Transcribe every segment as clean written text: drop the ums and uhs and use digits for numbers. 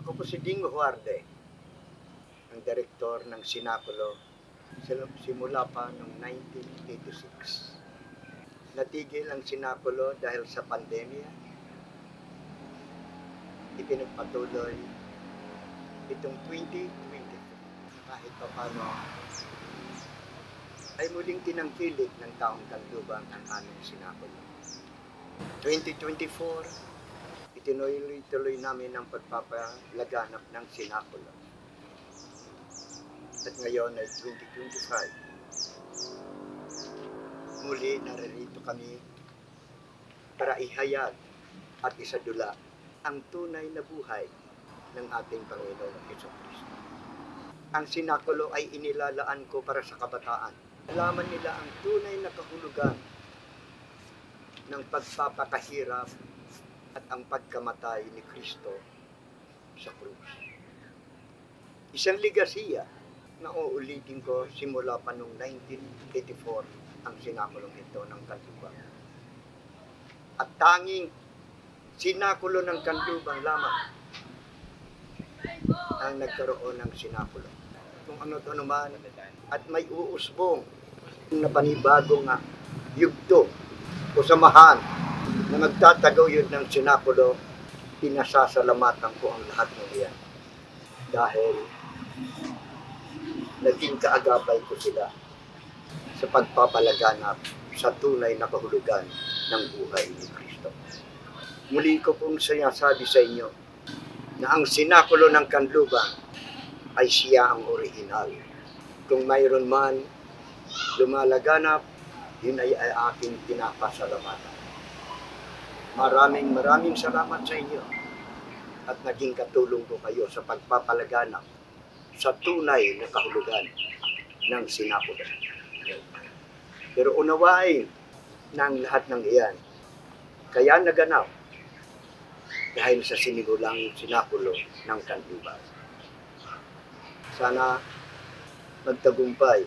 Ako po si Ding Huarde, ang direktor ng Sinakulo simula pa noong 1986. Natigil ang Sinakulo dahil sa pandemya. Ipinagpatuloy itong 2023. Kahit pa paano ay muling tinangkilik ng taong Tacloban ang aming Sinakulo. 2024, itinuloy-tuloy namin ang pagpapalaganap ng Sinakulo. At ngayon ay 2025. Muli naririto kami para ihayag at isadula ang tunay na buhay ng ating Panginoong Jesucristo. Ang Sinakulo ay inilalaan ko para sa kabataan. Alaman nila ang tunay na kahulugan ng pagpapakahirap at ang pagkamatay ni Kristo sa krus. Isang ligasiya na uulitin ko simula pa noong 1984 ang Sinakulong ito ng Tacloban. At tanging Sinakulo ng Tacloban lamang ang nagkaroon ng Sinakulo. Kung ano-ano man at may uusbong na panibagong yugto o samahan na magtataguyod ng Sinakulo, pinasasalamatan ko ang lahat ng iyan. Dahil naging kaagapay ko sila sa pagpapalaganap sa tunay na kahulugan ng buhay ni Kristo. Muli ko pong sinasabi sa inyo na ang Sinakulo ng Tacloban ay siya ang orihinal. Kung mayroon man lumalaganap, yun ay aking pinapasalamatan. Maraming salamat sa inyo at naging katulong ko kayo sa pagpapalaganap sa tunay na kahulugan ng Sinakulo. Pero unawain ng lahat ng iyan, kaya naganap dahil sa sinimulang Sinakulo ng Tacloban. Sana magtagumpay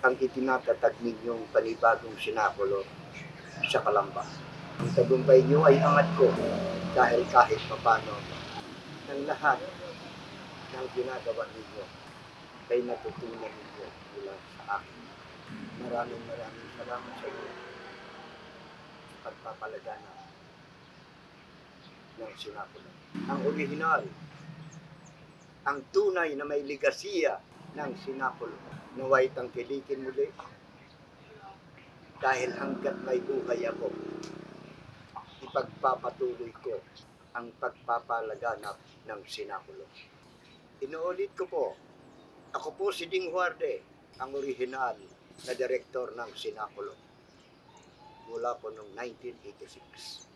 ang itinatatag ninyong panibagong Sinakulo sa Calamba. Ang tagumpay niyo ay angat ko dahil kahit papano ng lahat ng ginagawa ninyo ay natutunan ninyo mula sa akin. Maraming salamat sa inyo sa pagpapalaganap ng Sinakulo. Ang orihinal, ang tunay na may ligasiya ng Sinakulo, naway tangkilikin muli dahil hanggat may buhay ako, ipagpapatuloy ko ang pagpapalaganap ng Sinakulo. Inuulit ko po, ako po si Ding Huarde, ang orihinal na direktor ng Sinakulo mula po noong 1986.